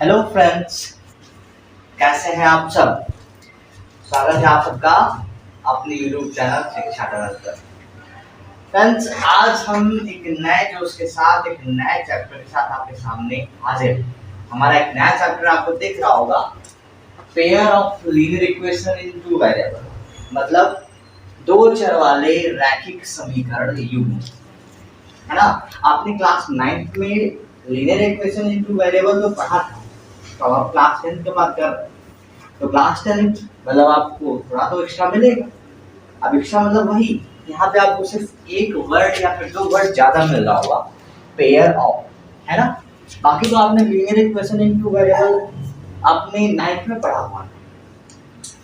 Hello friends, कैसे हैं आप सब। स्वागत है आप सबका अपने यूट्यूब चैनल शिक्षा टनल पर। फ्रेंड्स, आज हम एक नए जोश के साथ एक नए चैप्टर के साथ आपके सामने हाजिर हैं। हमारा एक नया चैप्टर आपको दिख रहा होगा, pair of linear equation in two variable, मतलब दो चर वाले रैखिक समीकरण युग्म, है ना। आपने क्लास 9th में linear equation in two variable तो पढ़ा था, तो आप क्लास 10th की बात कर रहे हैं, तो क्लास 10th मतलब आपको थोड़ा तो एक्स्ट्रा मिलेगा। अब एक्स्ट्रा मतलब वही, यहाँ पे आपको सिर्फ एक वर्ड या फिर दो वर्ड ज्यादा मिल रहा होगा, पेयर ऑफ, है ना। बाकी तो आपने लीनियर इक्वेशन इनटू वेरिएबल आपने 9th में पढ़ा हुआ है।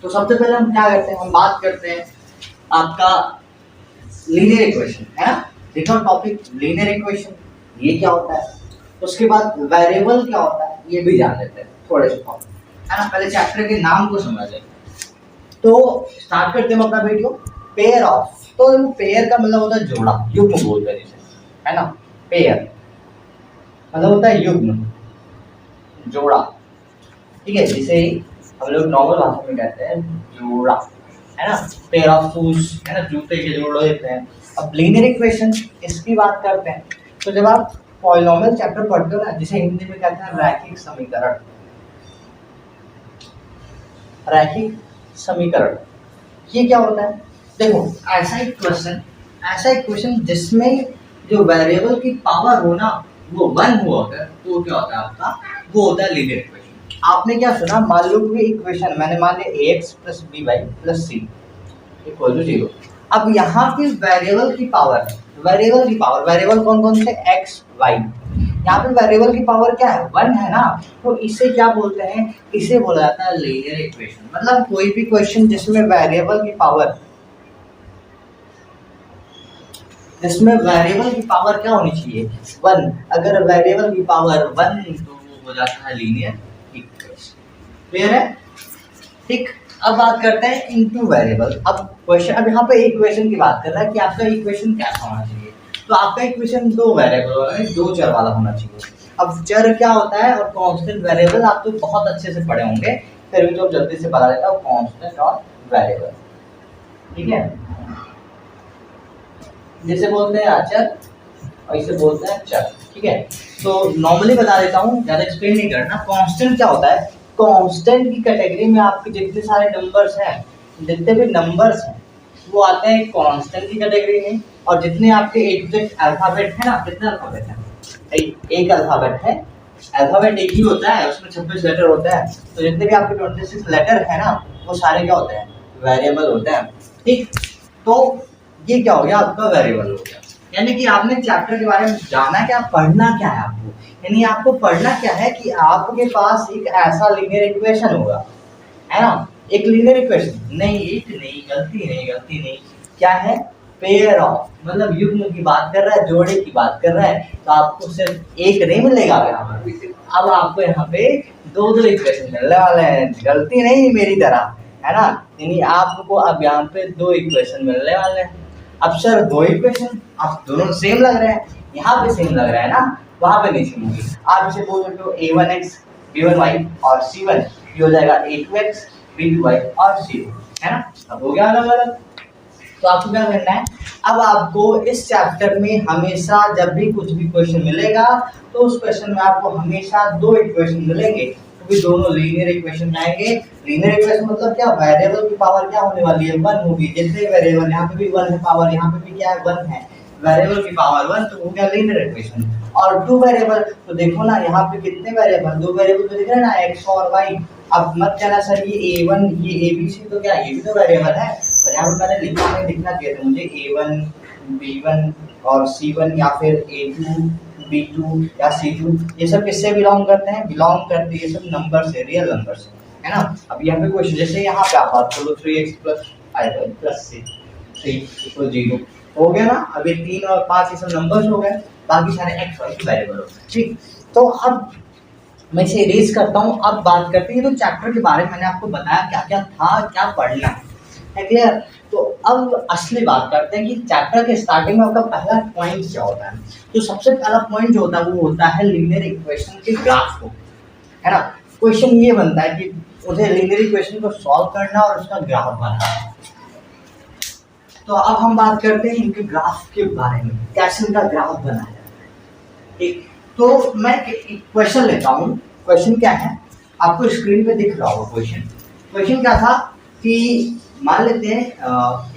तो सबसे पहले हम क्या करते हैं, हम बात करते हैं आपका लीनियर इक्वेशन, है ना। देखो टॉपिक लीनियर इक्वेशन, ये क्या होता है, उसके बाद वेरिएबल क्या होता है ये भी जान लेते हैं थोड़े से, है ना। पहले चैप्टर के नाम को समझ लें, तो स्टार्ट करते हैं अपना वीडियो। पेयर ऑफ, तो पेयर का मतलब होता है जोड़ा, युग्म बोलते हैं जिसे, है ना। पेयर मतलब होता है युग्म, जोड़ा, ठीक है, जिसे हम लोग नॉर्मल भाषा में कहते हैं जोड़ा, है ना। पेयर ऑफ शूज, है ना, जूते के जोड़े होते हैं। अब लीनियर इक्वेशन इसकी बात करते हैं, तो जब आप पॉलिनोमियल चैप्टर पढ़ते हो ना, जिसे हिंदी में कहते हैं रैखिक समीकरण, रैखिक समीकरण, ये क्या होता है। देखो ऐसा एक क्वेश्चन जिसमें जो वेरिएबल की पावर हो ना वो 1 हुआ होता है, तो क्या होता है आपका, वो होता है लीनियर इक्वेशन। आपने क्या सुना, मान लो कि इक्वेशन मैंने मान लिया ax + by + c = 0। अब यहाँ पे वेरिएबल की पावर, वेरिएबल कौन कौन से, x y, यहाँ पे वेरिएबल की पावर क्या है, 1 है ना। तो इसे क्या बोलते हैं, इसे बोला जाता है लीनियर इक्वेशन। मतलब कोई भी क्वेश्चन जिसमें वेरिएबल की पावर क्या होनी चाहिए, 1। अगर वेरिएबल की पावर 1 तो वो हो जाता है लीनियर इक्वेशन। क्लियर है, ठीक। अब बात करते हैं इनटू वेरिएबल। अब क्वेश्चन, अब यहाँ पे इक्वेशन की बात कर रहा है कि आपका इक्वेशन कैसा होना चाहिए, तो आपका इक्वेशन दो वेरिएबल वाला, दो चर वाला होना चाहिए। अब चर क्या होता है और कांस्टेंट वेरिएबल आप तो बहुत अच्छे से पढ़े होंगे, फिर भी तो जल्दी से पता लेता हूँ, कांस्टेंट और वेरिएबल, ठीक है। जिसे बोलते हैं अचर और इसे बोलते हैं चर, ठीक है। तो नॉर्मली बता देता हूँ, ज्यादा एक्सप्लेन नहीं करना। कांस्टेंट क्या होता है, कांस्टेंट की कैटेगरी में आपके जितने सारे नंबर्स हैं, जितने भी नंबर्स हैं वो आते हैं कांस्टेंट की कैटेगरी में। और जितने आपके अल्फाबेट है ना, कितने अल्फाबेट है, एक अल्फाबेट है, अल्फाबेट एक ही होता है, उसमें 26 लेटर होता है, तो जितने भी आपके 26 लेटर है ना वो सारे क्या होते हैं, वेरिएबल होते हैं, ठीक। तो ये क्या हो गया, आपका वेरिएबल हो गया। यानी कि आपने चैप्टर के बारे में जाना क्या, पढ़ना क्या है आपको, यानी आपको पढ़ना क्या है कि आपके पास एक ऐसा लीनियर इक्वेशन होगा, है ना। एक लीनियर इक्वेशन नहीं, गलती नहीं, क्या है, पेयर ऑफ, मतलब युग्म की बात कर रहा है, जोड़े की बात कर रहा है, तो आपको सिर्फ एक नहीं मिलेगा यहाँ पर, अब आपको यहाँ पे दो इक्वेशन मिलने वाले हैं, गलती नहीं मेरी तरह, है ना। यानी आपको अब यहाँ पे दो इक्वेशन मिलने वाले हैं। अब सर दो इक्वेशन आप दोनों सेम लग रहे हैं, यहाँ पे सेम लग रहा है ना, वहां पे नहीं सेम होगी। आप इसे बोल सकते हो a1x b1y और c1, ये हो जाएगा a2x b2y और c2, है ना। अब हो गया अलग अलग। तो आपको क्या करना है, अब आपको इस चैप्टर में हमेशा जब भी कुछ भी क्वेश्चन मिलेगा तो उस क्वेश्चन में आपको हमेशा दो इक्वेशन मिलेंगे, क्योंकि दोनों लीनियर इक्वेशन आएंगे। लीनियर इक्वेशन मतलब क्या, वेरिएबल की पावर क्या होने वाली है, 1 होगी। जितने वेरिएबल, यहाँ पे भी 1 है पावर, यहाँ पे भी क्या है, 1 है, वेरिएबल की पावर 1, तो वो क्या, लीनियर इक्वेशन। और टू वेरिएबल, तो देखो ना यहाँ पे कितने वेरिएबल, दो वेरिएबल तो दिख रहे हैं ना, x और y। अब मत कहना सर ये a1 ये abc, तो क्या ये भी तो वेरिएबल है, पर यहाँ पे मैंने लिखना चाहिए था मुझे a1 b1 और c1, या फिर a2 b2 या c2। ये सब किससे बिलोंग करते हैं, ये सब नंबर से, रियल नंबर से, है ना। अब यहाँ पे क्वेश्चन, जैसे यहाँ पे आप बात करो 3x + 3 = 0 हो गया ना। अब ये 3 और 5 ये सब नंबर्स हो गए, बाकी सारे x y के वेरिएबल हो गए, ठीक। तो अब मैं इसे इरेज करता हूँ। अब बात करते हैं, तो चैप्टर के बारे में मैंने आपको बताया क्या क्या था, क्या पढ़ना है, क्लियर। तो अब असली बात करते हैं कि चैप्टर के स्टार्टिंग में आपका पहला पॉइंट क्या होता है। तो सबसे पहला पॉइंट जो होता है वो होता है लीनियर इक्वेशन के ग्राफ को, है ना। क्वेश्चन ये बनता है कि मुझे लीनियर इक्वेशन को सॉल्व करना और उसका ग्राफ बनाना। तो अब हम बात करते हैं इनके ग्राफ के बारे में, कैसे इनका ग्राफ बनाया जाता है। ठीक, तो मैं एक क्वेश्चन लेता हूँ। क्वेश्चन क्या है, आपको स्क्रीन पे दिख रहा होगा क्वेश्चन। क्वेश्चन क्या था कि मान लेते हैं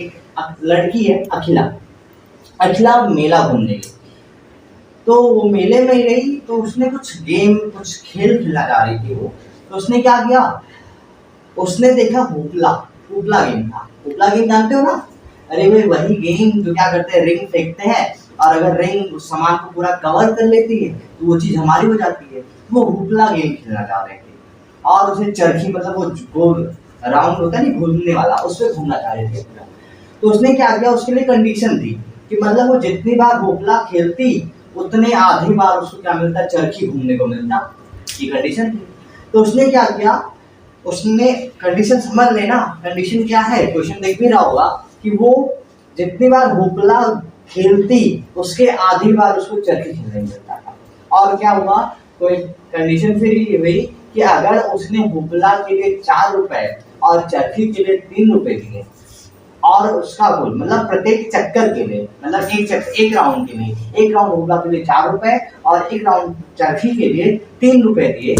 एक लड़की है अखिला। अखिला मेला घूमने गई, तो वो मेले में गई तो उसने कुछ गेम, कुछ खेल खिला जा रही थी वो। तो उसने क्या किया, उसने देखा हुपला। हुपला गेम था। हुपला गेम जानते हो ना? अरे भाई वही गेम जो क्या करते हैं, रिंग फेंकते हैं और अगर रिंग उस सामान को पूरा कवर कर लेती है तो वो चीज हमारी हो जाती है। वो हुपला गेम खेलना चाह रहे थे और उसे चरखी, मतलब वो गोल राउंड होता है नहीं, घूमने वाला, उस पर घूमना चाह रहे थे पूरा। तो उसने क्या किया, उसके लिए कंडीशन थी कि मतलब वो जितनी बार हुपला खेलती उतने आधी बार उसको क्या मिलता, चरखी घूमने को मिलता। ये कंडीशन थी। तो उसने क्या किया, उसने कंडीशन समझ लेना। कंडीशन क्या है, क्वेश्चन देख भी रहा होगा कि वो जितनी बार हुपला खेलती उसके आधी बार उसको चरखी खेलने मिलता था। और क्या हुआ, कोई कंडीशन फिर ये हुई कि अगर उसने हुपला के लिए 4 रुपए और चरखी के लिए 3 रुपए दिए और उसका कुल मतलब प्रत्येक चक्कर के लिए, मतलब एक राउंड के लिए, एक राउंड हुपला के लिए 4 रुपए और एक राउंड चरखी के लिए 3 रुपए दिए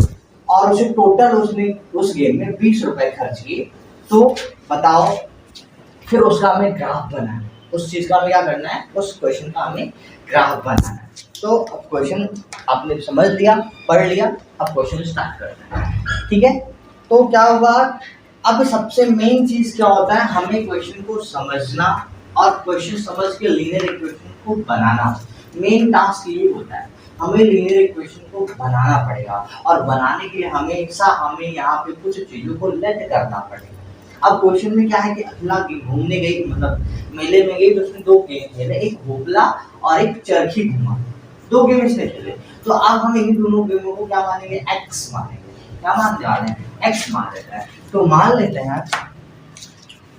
और उसे टोटल उसने उस गेम में 20 रुपए खर्च किए, तो बताओ फिर उसका हमें ग्राफ बनाना है। उस चीज का हमें क्या करना है, उस क्वेश्चन का हमें ग्राफ बनाना है। तो अब क्वेश्चन आपने समझ लिया, पढ़ लिया, अब क्वेश्चन स्टार्ट करना है। ठीक है, तो क्या हुआ, अब सबसे मेन चीज क्या होता है, हमें क्वेश्चन को समझना और क्वेश्चन समझ के लीनियर इक्वेशन को बनाना। मेन टास्क ये होता है, हमें लीनियर इक्वेशन को बनाना पड़ेगा और बनाने के लिए हमेशा हमें यहाँ पे कुछ चीजों को लेट करना पड़ेगा। अब क्वेश्चन में क्या है कि अखिला घूमने गई, मतलब मेले में गई, तो उसने 2 गेम खेले, एक हुपला और एक चरखी घुमा। 2 गेम इसने खेले। तो अब हम इन दोनों गेमों को क्या मानेंगे, एक्स मानेंगे। क्या मानने वाले हैं, एक्स मान लेते हैं। तो मान लेते हैं,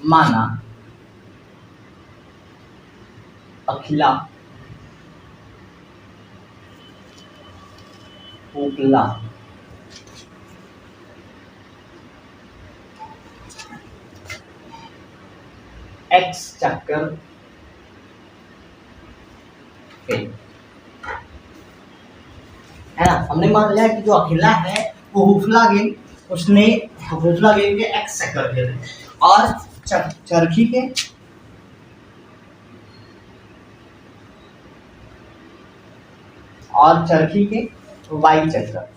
माना अखिला हुपला एक्स चक्कर फेल, है ना। हमने मान लिया कि जो अखिला है वो हुपला गेम, उसने हुपला गेम के एक्स चक्कर खेले और चरखी के वाई चक्कर।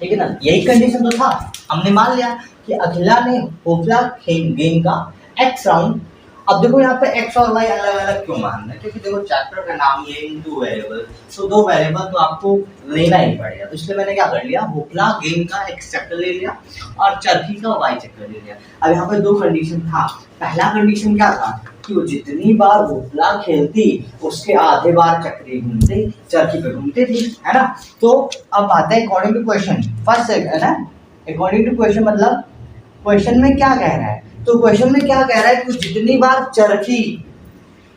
ठीक है ना, यही कंडीशन तो था। हमने मान लिया कि अखिला ने हुपला गेम का एक्स राउंड। अब देखो यहाँ पे एक्स और वाई अलग अलग क्यों मान रहे हैं, क्योंकि देखो चैप्टर का नाम ये इन 2 वेरिएबल, तो 2 वेरिएबल तो आपको लेना ही पड़ेगा। तो इसलिए मैंने क्या कर लिया, हुपला गेम का एक्स चक्कर ले लिया और चरखी का वाई चक्कर ले लिया। अब यहाँ पे 2 कंडीशन था। पहला कंडीशन क्या था कि वो जितनी बार हुपला खेलती उसके आधे बार चक्री घूमते, चरखी पे घूमते थी, है ना। तो अब आता है अकॉर्डिंग टू क्वेश्चन, फर्स्ट है ना, अकॉर्डिंग टू क्वेश्चन मतलब क्वेश्चन में क्या कह रहा है। तो क्वेश्चन में क्या कह रहा है कि जितनी बार चरखी,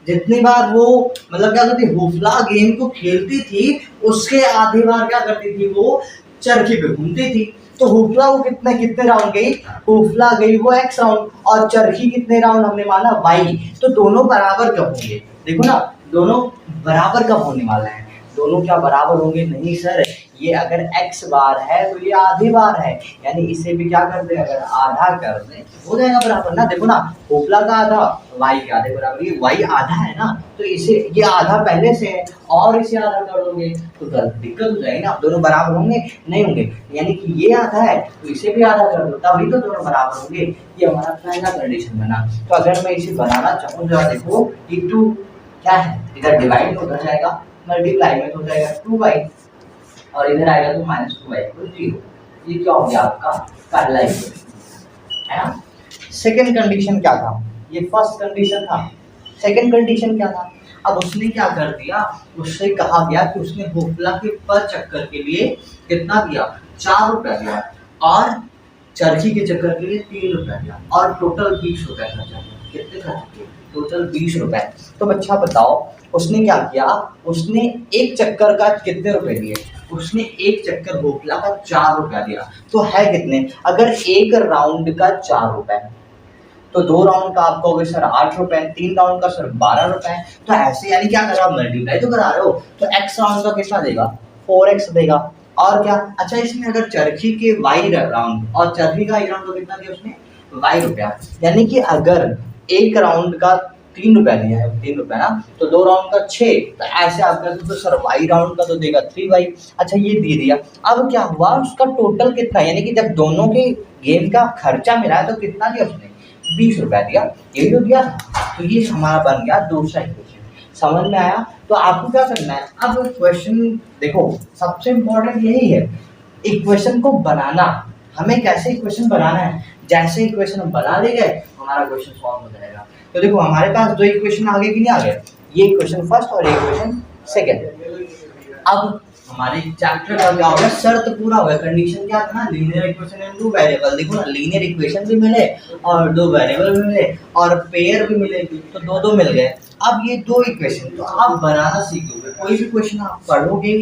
जितनी बार वो मतलब क्या करती, हुपला गेम को खेलती थी उसके आधी बार क्या करती थी, वो चरखी पे घूमती थी। तो हुपला वो कितने राउंड गई, हुपला गई वो एक्स राउंड और चरखी कितने राउंड हमने माना, वाई। तो दोनों बराबर कब होंगे, देखो ना, दोनों बराबर कब होने वाले हैं, दोनों क्या बराबर होंगे, नहीं सर, ये अगर x बार है तो ये आधी बार है, यानी इसे भी क्या कर दे, अगर आधा कर दे हो जाएगा बराबर ना। देखो ना, हुपला का आधा y के आधे बराबर, ये y आधा है ना, तो इसे ये आधा पहले से है और इसे आधा कर दोगे तो दिक्कत हो जाएगी ना, दोनों बराबर होंगे, नहीं होंगे। यानी कि ये आधा है तो इसे भी आधा कर दो, तभी तो दोनों बराबर होंगे। ये हमारा पहला कंडीशन बना। तो अगर मैं इसे बनाना चाहूँ, जरा देखो, इंटू क्या है, इधर डिवाइड हो जाएगा, मल्टीप्लाई में हो जाएगा 2y और इधर आएगा तो -2y को 0। ये क्या हो गया आपका पहला इक्वेशन, है ना। सेकंड कंडीशन क्या था, ये फर्स्ट कंडीशन था। सेकंड कंडीशन क्या था, अब उसने क्या कर दिया, उससे कहा गया कि उसने हुपला के पर चक्कर के लिए कितना दिया, 4 रुपया दिया और चरखी के चक्कर के लिए 3 रुपया दिया और टोटल 20 रुपया खर्चा किया। कितने खर्च किए, टोटल 20 रुपए। तो बच्चा बताओ उसने क्या किया, उसने एक चक्कर का कितने रुपए दिए, उसने एक चक्कर बोतला का 4 रुपया दिया। तो है कितने, अगर एक राउंड का 4 रुपए तो 2 राउंड का आपको हो गया सर 8 रुपए, 3 राउंड का सर 12 रुपए। तो ऐसे यानी क्या कर रहा हो, मल्टीप्लाई तो करा रहे हो। तो x राउंड का कितना देगा, 4x देगा। और क्या, अच्छा इसमें अगर चरखी के y राउंड और चरखी का राउंड तो कितना दिया उसने, y रुपया। यानी कि अगर एक राउंड का 3 रुपया दिया है, 3 रुपया ना, तो 2 राउंड का 6। तो ऐसे आप कहते तो सर y राउंड का तो देगा 3y। अच्छा ये दे दिया। अब क्या हुआ, उसका टोटल कितना, यानी कि जब दोनों के गेम का खर्चा मिला है तो कितना दिया उसने, 20 रुपया दिया। ये जो दिया तो ये हमारा बन गया दूसरा इक्वेशन। समझ में आया। तो आपको क्या करना है, अब क्वेश्चन देखो सबसे इंपॉर्टेंट यही है, इक्वेशन को बनाना। हमें कैसे इक्वेशन बनाना है, जैसे इक्वेशन हम बना लेंगे हमारा क्वेश्चन सॉल्व हो जाएगा। तो देखो हमारे पास दो इक्वेशन आगे की नहीं आ गए, ये इक्वेशन फर्स्ट और ये इक्वेशन सेकंड। अब हमारे चैप्टर का क्या हो गया, शर्त पूरा हो गया, कंडीशन क्या था ना, लीनियर इक्वेशन एंड 2 वेरिएबल। देखो ना, लीनियर इक्वेशन भी मिले और 2 वेरिएबल भी मिले और पेयर भी मिले, तो दो मिल गए। अब ये 2 इक्वेशन तो आप बनाना सीखोगे, कोई भी क्वेश्चन आप पढ़ोगे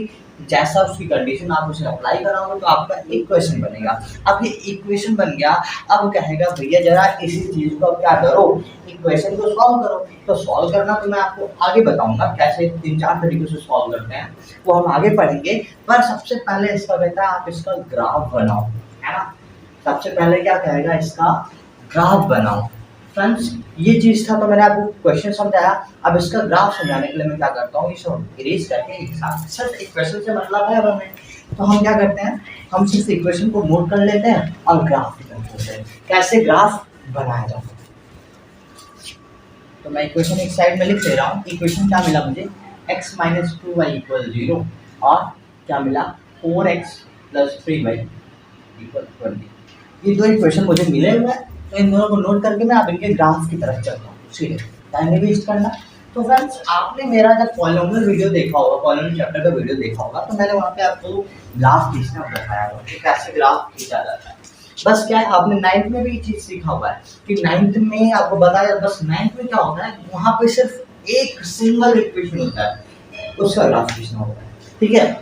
जैसा उसकी कंडीशन आप उसे अप्लाई कराओगे तो आपका इक्वेशन बनेगा। अब ये इक्वेशन बन गया, अब कहेगा भैया जरा इसी चीज को अब क्या करो, इक्वेशन को सॉल्व करो। तो सॉल्व करना तो मैं आपको आगे बताऊंगा कैसे 3-4 तरीकों से सॉल्व करते हैं, वो हम आगे पढ़ेंगे। पर सबसे पहले इसका कहता है आप इसका ग्राफ बनाओ, है ना। सबसे पहले क्या कहेगा, इसका ग्राफ बनाओ। फ्रेंड्स ये चीज था तो मैंने आपको क्वेश्चन समझाया। अब इसका ग्राफ समझाने के लिए मैं क्या करता हूँ, इसे इरेज करके एक साथ सिर्फ इक्वेशन से मतलब है अब हमें, तो हम क्या करते हैं, हम सिर्फ इक्वेशन को नोट कर लेते हैं और ग्राफ भी कर लेते हैं, कैसे ग्राफ बनाया जाता है। तो मैं इक्वेशन एक साइड में लिख दे रहा हूँ। इक्वेशन क्या मिला मुझे, x - 2y = 0 और क्या मिला 4x + 3y = 20। ये दो इक्वेशन मुझे मिले हुए हैं, तो इन दोनों को नोट करके मैं अब इनके ग्राफ की तरफ चलता हूँ। ठीक है, टाइम नहीं वेस्ट करना। तो फ्रेंड्स आपने मेरा जब पॉलिनोमियल वीडियो देखा होगा, पॉलिनोमियल चैप्टर का वीडियो देखा होगा, तो मैंने वहाँ पे आपको ग्राफ खींचना बताया होगा कि कैसे ग्राफ खींचा जाता है। बस क्या है, आपने 9th में भी ये चीज सीखा हुआ है कि 9th में आपको बताया, बस 9th में क्या होता है, वहाँ पे सिर्फ एक सिंगल इक्वेशन होता है, उसका ग्राफ खींचना होता है। ठीक है,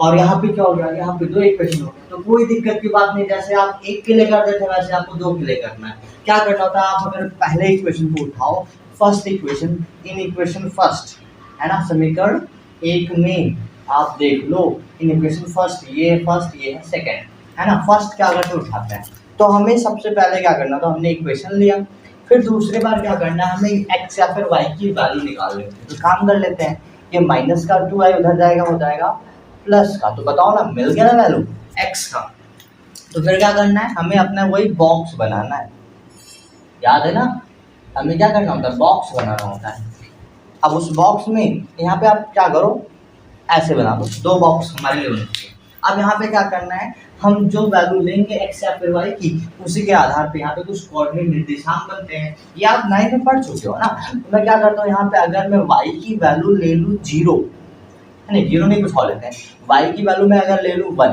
और यहाँ पे क्या हो गया, यहाँ पे 2 इक्वेशन हो गए, तो कोई दिक्कत की बात नहीं। जैसे आप एक के लिए करते थे वैसे आपको 2 के लिए करना है। क्या करना होता है, आप अगर पहले इक्वेशन को उठाओ, first equation, in equation first, है ना, समीकरण 1 में आप देख लो, इन इक्वेशन फर्स्ट ये है सेकंड, है ना। फर्स्ट क्या करते उठाते हैं, तो हमें सबसे पहले क्या करना था, हमने इक्वेशन लिया, फिर दूसरी बार क्या करना है, हमें x या फिर y की वैल्यू निकाल लेते हैं। तो काम कर लेते हैं, ये माइनस का 2y उधर जाएगा, हो जाएगा प्लस का, तो बताओ ना, मिल गया ना वैल्यू x का। तो फिर क्या करना है, हमें अपना वही बॉक्स बनाना है, याद है ना, हमें क्या करना होता है, बॉक्स बनाना होता है। अब उस बॉक्स में यहाँ पे आप क्या करो, ऐसे बना दो, 2 बॉक्स हमारे लिए होने चाहिए। अब यहाँ पे क्या करना है, हम जो वैल्यू लेंगे x या फिर y की, उसी के आधार पे यहाँ पे कुछ कोऑर्डिनेट निर्देशांक बनते हैं, ये आप 9th में पढ़ चुके हो ना। तो मैं क्या करता हूँ, यहाँ पे अगर मैं y की वैल्यू ले लूँ 0, नहीं 0 नहीं, कुछ और लेते हैं, y की वैल्यू मैं अगर ले लूँ 1,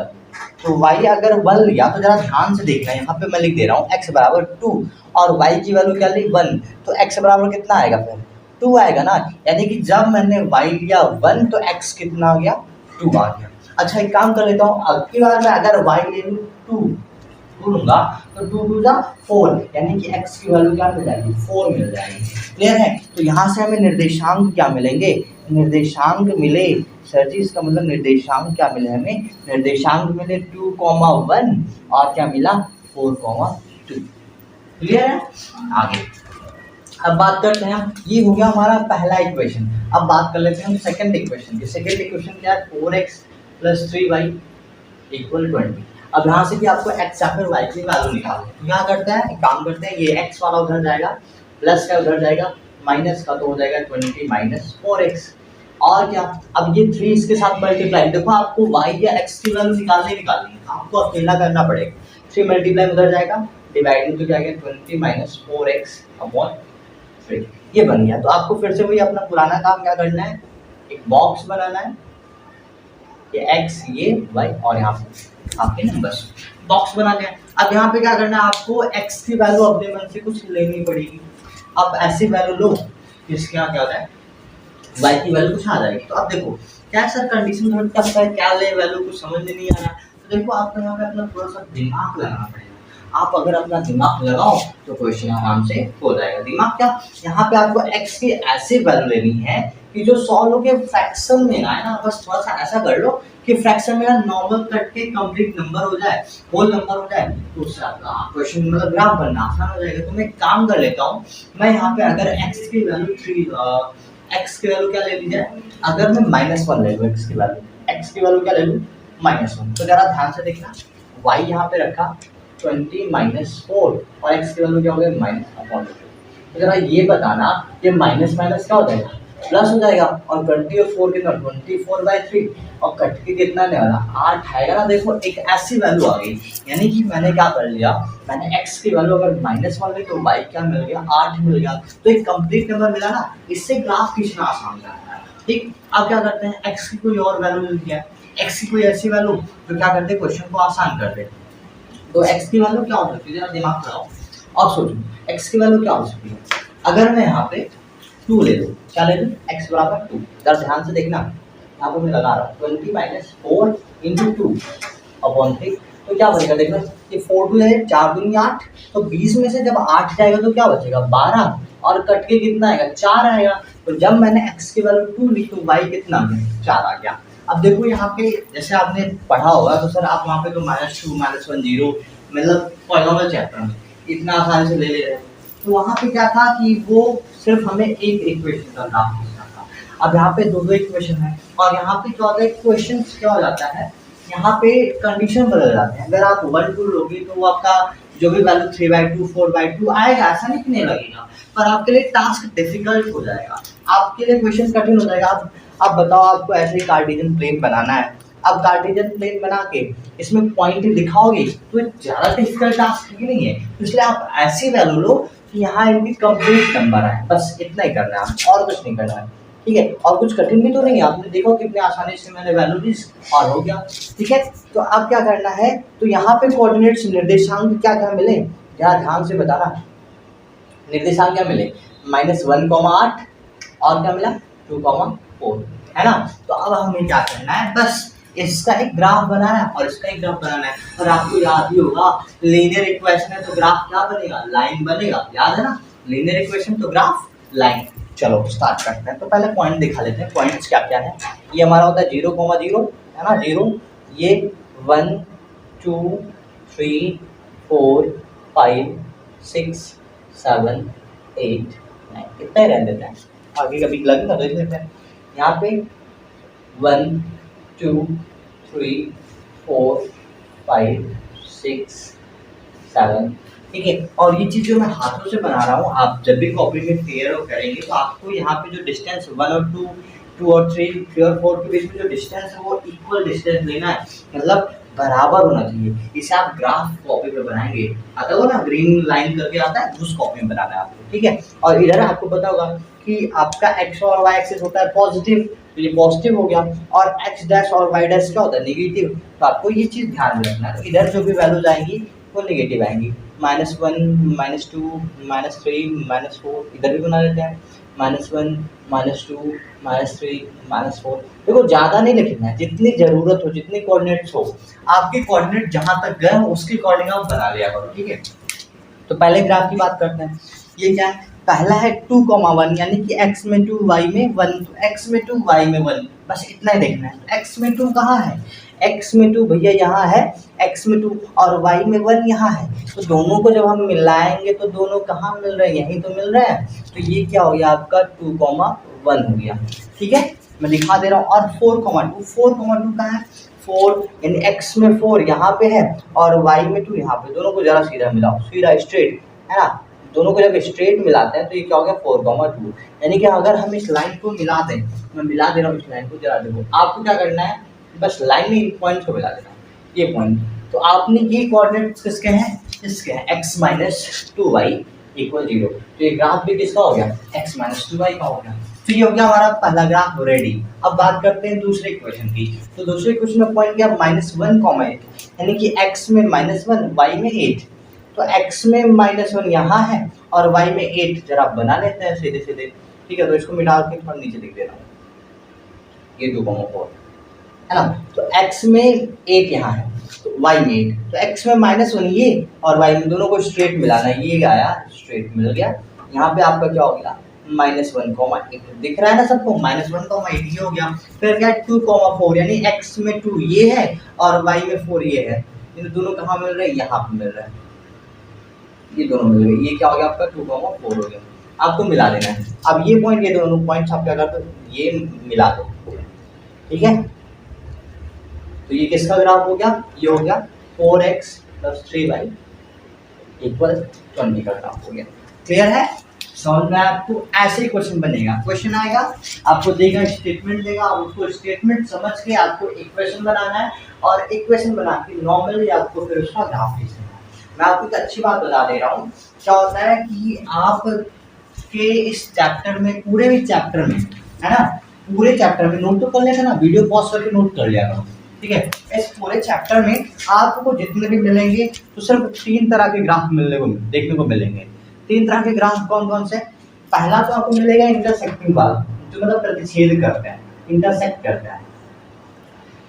तो y अगर 1 लिया तो जरा ध्यान से देखना, यहाँ पे मैं लिख दे रहा हूँ x = 2 और y की वैल्यू क्या ली 1, तो x बराबर कितना आएगा, फिर 2 आएगा ना। यानी कि जब मैंने y लिया 1 तो x कितना आ गया, 2 आ गया। अच्छा एक काम कर लेता हूँ, अब की बार मैं अगर y ले लूँ 2 लूँगा तो 2 × 2 = 4, यानी कि x की वैल्यू क्या मिल जाएगी, 4 मिल जाएगी। क्लियर है। तो यहाँ से हमें निर्देशांक क्या मिलेंगे, निर्देशांक मिले सर जी, इसका मतलब निर्देशांक क्या मिले हमें, निर्देशांक मिले 2,1 और क्या मिला 4,2। क्लियर है। आगे अब बात करते हैं, ये हो गया हमारा पहला इक्वेशन। अब बात कर लेते हैं हम सेकंड इक्वेशन की। सेकंड इक्वेशन क्या है, 4x + 3y = 20। अब यहाँ से भी आपको x या फिर y की वैल्यू निकालनी है। यहाँ करते हैं, एक काम करते हैं, ये x वाला उधर जाएगा, प्लस का उधर जाएगा, माइनस का तो हो जाएगा 20 - 4x, और क्या, अब ये 3 इसके साथ मल्टीप्लाई। देखो आपको y या x की वैल्यू निकालनी है, आपको अकेला करना पड़ेगा। 3 मल्टीप्लाई उधर जाएगा, डिवाइड तो क्या गया 20 - 4x/3, ये बन गया। तो आपको फिर से वही अपना पुराना काम क्या करना है, एक बॉक्स बनाना है, ये x ये y और यहाँ पे आपके नंबर्स, बॉक्स बना लिया। अब यहाँ पे क्या करना है, आपको x की वैल्यू अपने मन से कुछ लेनी पड़ेगी। अब ऐसी वैल्यू लो किसके यहाँ क्या होता है, y की वैल्यू कुछ आ जाएगी। तो अब देखो क्या सर कंडीशन थोड़ा टफ है, क्या ले वैल्यू कुछ समझ में नहीं आ रहा, तो देखो आपको यहाँ पे अपना थोड़ा सा दिमाग लगाना पड़ेगा। आप अगर अपना दिमाग लगाओ तो क्वेश्चन आराम से हो जाएगा। दिमाग क्या, यहाँ पे आपको x की ऐसी वैल्यू लेनी है कि जो सॉल्व के फ्रैक्शन में ना है ना, बस थोड़ा सा ऐसा कर लो कि फ्रैक्शन में ना नॉर्मल कट के कंप्लीट नंबर हो जाए, होल नंबर हो जाए, तो उससे आपका क्वेश्चन मतलब ग्राफ बनना आसान हो जाएगा। तो मैं एक काम कर लेता हूँ, मैं यहाँ पे अगर x की वैल्यू x की वैल्यू क्या ले ली जाए, अगर मैं -1 ले लूँ x की वैल्यू क्या ले लूँ -1, तो जरा ध्यान से देखना y यहाँ पे रखा 20 -4 और x की वैल्यू क्या हो गया -2। तो जरा ये बताना ये माइनस माइनस क्या हो जाएगा, प्लस हो जाएगा, और 20 और 4 कितना 24/3, और कट के कितना नहीं वाला 8 आएगा ना। देखो एक ऐसी वैल्यू आ गई, यानी कि मैंने क्या कर लिया, मैंने x की वैल्यू अगर -1 ली तो y क्या मिल गया 8 मिल गया, तो एक कंप्लीट नंबर मिला ना। इससे ग्राफ खींचना आसान रहता है। ठीक, अब क्या करते हैं, x की कोई और वैल्यू मिल गया, x की कोई ऐसी वैल्यू तो क्या करते हैं क्वेश्चन को आसान कर देते। तो x की वैल्यू क्या हो सकती है, जरा दिमाग लगाओ और सोचो x की वैल्यू क्या हो सकती है। अगर मैं यहाँ पे 2 ले लूँ, क्या ले लूँ, x बराबर 2, जरा ध्यान से देखना, यहाँ पे मैं लगा रहा हूँ 20 - 4 × 2 अपॉन 3, तो क्या बचेगा देखना, ये 4 2 है 4 दूनी 8, तो 20 में से जब 8 जाएगा तो क्या बचेगा 12, और कट के कितना आएगा 4 आएगा। तो जब मैंने x की वैल्यू 2 ली तो y कितना 4 आ गया। अब देखो यहाँ पे जैसे आपने पढ़ा होगा तो सर आप वहाँ पे तो -2 -1 0 मतलब पॉलीनोमियल चैप्टर में इतना आसानी से ले ले रहे हैं, तो वहाँ पे क्या था कि वो सिर्फ हमें एक इक्वेशन का ग्राफ लिखना था। अब यहाँ पे दो इक्वेशन है, और यहाँ पे क्या होता है क्वेश्चन क्या हो जाता है, यहाँ पे कंडीशन बदल जाते हैं। अगर आप 1 2 लोगे तो वो आपका जो भी वैल्यू 3/2 4/2 आएगा, ऐसा नहीं लगेगा, पर आपके लिए टास्क डिफिकल्ट हो जाएगा, आपके लिए क्वेश्चन कठिन हो जाएगा। आप बताओ, आपको ऐसे ही कार्टेशियन प्लेन बनाना है, अब कार्टेशियन प्लेन बना के इसमें पॉइंट दिखाओगे तो ज़्यादा डिफिकल्ट टास्क ही नहीं है, इसलिए आप ऐसी वैल्यू लो कि यहाँ इनकी कंप्लीट नंबर आए, बस इतना ही करना है, और कुछ नहीं करना है। ठीक है, और कुछ कठिन भी तो नहीं है, आपने देखो कितने आसानी से मैंने वैल्यू दी और हो गया। ठीक है, तो अब क्या करना है, तो यहाँ पे कोऑर्डिनेट्स निर्देशांक क्या क्या मिले, जरा ध्यान से बताना, निर्देशांक क्या मिले -1,8 और क्या मिला 2,4, है ना। तो अब हमें क्या करना है, बस इसका एक ग्राफ बनाना है और इसका एक ग्राफ बनाना है, और आपको याद ही होगा लीनियर इक्वेशन है तो ग्राफ क्या बनेगा, लाइन बनेगा, याद है ना, लीनियर इक्वेशन तो ग्राफ लाइन। चलो स्टार्ट करते हैं, तो पहले पॉइंट दिखा लेते हैं, पॉइंट्स क्या क्या है। ये हमारा होता है 0,0 है ना, 0, ये 1 2 3 4 5 6 7 8 9 कितना ही रह देते हैं, आगे कभी लगेगा देख लेते हैं। यहाँ पे 1 2 3 4 5 6 7, ठीक है। और ये चीज़ जो मैं हाथों से बना रहा हूँ, आप जब भी कॉपी में क्लियर करेंगे तो आपको यहाँ पे जो डिस्टेंस 1 और 2 2 और 3 और 4 के बीच में जो डिस्टेंस है वो इक्वल डिस्टेंस लेना है, मतलब बराबर होना चाहिए। इसे आप ग्राफ कॉपी पे बनाएंगे, आता हो ना ग्रीन लाइन करके आता है, उस कॉपी में बनाना है आपको, ठीक है। और इधर आपको पता होगा कि आपका एक्स और वाई एक्सिस होता है पॉजिटिव, तो ये पॉजिटिव हो गया, और एक्स डैश और वाई डैश क्या होता है नेगेटिव, तो आपको ये चीज़ ध्यान में रखना है। तो इधर जो भी वैल्यूज आएंगी वो नेगेटिव आएंगी, -1 -2 -3 -4, इधर भी बना लेते हैं -1 -2 -3 -4। देखो ज़्यादा नहीं लिखना है, जितनी ज़रूरत हो, जितनी कोऑर्डिनेट्स हो, आपके कोऑर्डिनेट जहाँ तक गए हो उसके अकॉर्डिंग आप बना लिया करो, ठीक है। तो पहले ग्राफ की बात करते हैं, ये क्या है, पहला है 2,1, यानी कि x में 2 y में 1, तो x में 2 y में 1, बस इतना ही देखना है। x में 2 कहाँ है, x में 2 भैया यहाँ है, x में 2 और y में 1 यहाँ है, तो दोनों को जब हम मिलाएंगे तो दोनों कहाँ मिल रहे हैं, यहीं तो मिल रहे हैं, तो ये क्या हो गया आपका 2,1 हो गया, ठीक है। मैं दिखा दे रहा हूँ, और 4,2 कहाँ है, 4 यानी x में 4 यहाँ पे है और y में 2 यहाँ पे, दोनों को जरा सीधा मिलाओ, सीधा स्ट्रेट, है ना, दोनों को जब स्ट्रेट मिलाते हैं तो ये क्या हो गया 4,2, यानी कि अगर हम इस लाइन को मिला दें, मैं मिला दे रहा हूँ इस लाइन को, जरा देखो आपको क्या करना है, बस लाइन में इन पॉइंट्स को मिला देना, ये पॉइंट, तो आपने ये कोऑर्डिनेट्स किसके हैं, इसके हैं, x - 2y = 0, तो ये ग्राफ भी किसका हो गया, x - 2y का हो गया। तो ये हो गया हमारा पहला ग्राफ रेडी। अब बात करते हैं दूसरे इक्वेशन की, तो दूसरे इक्वेशन में पॉइंट क्या, -1,8, यानी कि x में -1 y में 8, तो x में -1 यहाँ है और y में 8, जरा बना लेते हैं सीधे सीधे, ठीक है, तो इसको मिटा के थोड़ा नीचे लिख दे रहा हूँ, ये 2,4 है ना। तो x में 8 यहाँ है, तो y में 8, तो x में -1 ये और y में दोनों को स्ट्रेट मिलाना है, ये आया स्ट्रेट मिल गया। यहाँ पे आपका क्या हो गया -1,8 दिख रहा है ना सबको, -1,8 ये हो गया। फिर क्या 2,4 यानी x में 2 ये है और y में 4 ये है, इन दोनों कहाँ मिल रहे हैं, यहाँ पे मिल रहा है, ये दोनों मिल गए, ये क्या हो गया आपका 2,4 हो गया। आपको मिला देना है। अब ये पॉइंट, ये दोनों पॉइंट्स आप क्या करते हो, ये मिला दो, ठीक है। तो ये किसका ग्राफ हो गया, ये हो गया 4x + 3y = 20 का ग्राफ हो गया। क्लियर है, समझ में? आपको ऐसे ही क्वेश्चन बनेगा, क्वेश्चन आएगा आपको देगा, स्टेटमेंट देगा, आप उसको स्टेटमेंट समझ के आपको इक्वेशन बनाना है और इक्वेशन बना के नॉर्मली आपको फिर उसका ग्राफ खींचना है। मैं आपको एक अच्छी बात बता दे रहा हूँ, क्या होता है कि आप के इस चैप्टर में, पूरे भी चैप्टर में है ना, पूरे चैप्टर में नोट तो कर लेगा ना, वीडियो पॉज करके नोट कर लिया करो, ठीक है। इस पूरे चैप्टर में आपको जितने भी मिलेंगे तो सिर्फ 3 तरह के ग्राफ मिलने को देखने को मिलेंगे। 3 तरह के ग्राफ कौन कौन से? पहला तो आपको मिलेगा इंटरसेक्टिंग वाला, जो मतलब प्रतिच्छेद करते हैं, इंटरसेक्ट करता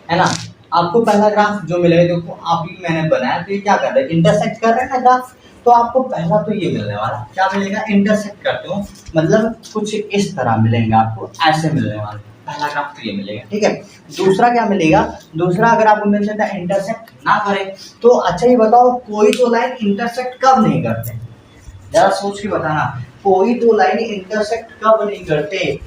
है ना। आपको पहला ग्राफ जो मिलेगा, देखो आप ही मैंने बनाया, तो ये क्या कर रहा है, इंटरसेक्ट कर रहा है ना ग्राफ। तो आपको पहला तो ये मिलने वाला, क्या मिलेगा, इंटरसेक्ट करते हो मतलब कुछ इस तरह मिलेंगे, आपको ऐसे मिलने वाला, पहला ग्राफ तो ये मिलेगा, ठीक है। दूसरा क्या मिलेगा, दूसरा अगर आपको मिल सकता है इंटरसेक्ट ना करे तो अच्छा ये बताओ, कोई तो लाइन इंटरसेक्ट कब नहीं करते, जरा सोच के बताना, कोई तो लाइन इंटरसेक्ट कब नहीं करते,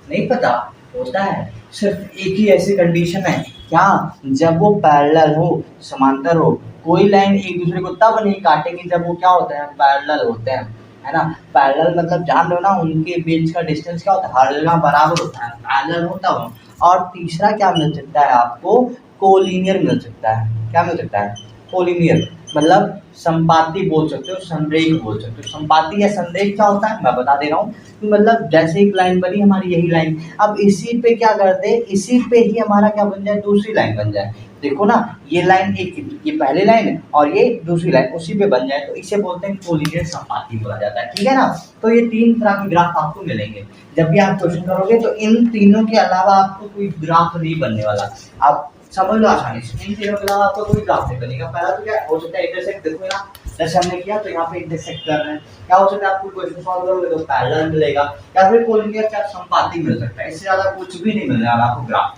नहीं पता होता है। सिर्फ एक ही ऐसी कंडीशन है, क्या, जब वो पैरेलल हो, समांतर हो। कोई लाइन एक दूसरे को तब नहीं काटेंगे जब वो क्या होते हैं, पैरेलल होते हैं, है ना। पैरेलल मतलब जान लो ना, उनके बीच का डिस्टेंस क्या होता है, हर जगह बराबर होता है, पैरेलल होता हो। और तीसरा क्या मिल सकता है आपको, कोलिनियर मिल सकता है। क्या मिल सकता है, कोलिनियर मतलब संपाती बोल सकते हो, संरेख बोल सकते हो। संपाती या संरेख क्या होता है मैं बता दे रहा हूँ, मतलब जैसे एक लाइन बनी हमारी, यही लाइन, अब इसी पे क्या करते, इसी पे ही हमारा क्या बन जाए, दूसरी लाइन बन जाए। देखो ना, ये लाइन एक, ये पहली लाइन है और ये दूसरी लाइन उसी पे बन जाए, तो इसे बोलते हैं कोलिनियर संपाती बोला जाता है, ठीक है ना। तो ये 3 तरह के ग्राफ आपको मिलेंगे जब भी आप क्वेश्चन करोगे, तो इन तीनों के अलावा आपको कोई ग्राफ नहीं बनने वाला, आप समझ लो आसानी से। इन तीनों के अलावा आपको कोई ग्राफ नहीं बनेगा। पहला तो क्या हो सकता है, इंटरसेक्ट, देखो यहाँ जैसे हमने किया तो यहाँ पे इंटरसेक्ट कर रहे हैं, क्या हो सकता है, आपको क्वेश्चन सॉल्व करोगे तो पैरेलल मिलेगा या फिर कोलिनियर क्या संपाती मिल सकता है, इससे ज्यादा कुछ भी नहीं मिलने वाला आपको ग्राफ।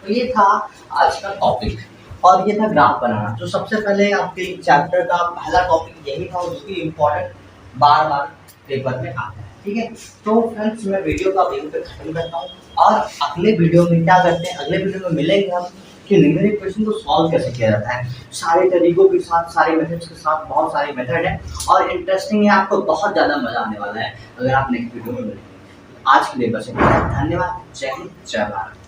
तो ये था आज का टॉपिक और ये था ग्राफ बनाना। तो सबसे पहले आपके चैप्टर का पहला टॉपिक यही था, उसकी इम्पोर्टेंट बार बार पेपर में आता है, ठीक है। तो फ्रेंड्स मैं वीडियो को यहीं पे खत्म करता हूँ और अगले वीडियो में क्या करते हैं, अगले वीडियो में मिलेंगे हम कि न्यूमेरिक क्वेश्चन को सॉल्व कैसे किया जाता है, सारे तरीकों के साथ, सारे मेथड्स के साथ, बहुत सारे मेथड है और इंटरेस्टिंग है, आपको बहुत ज़्यादा मजा आने वाला है अगर आप नेक्स्ट वीडियो में मिलेंगे। आज के लिए बस इतना, धन्यवाद, जय हिंद, जय भारत।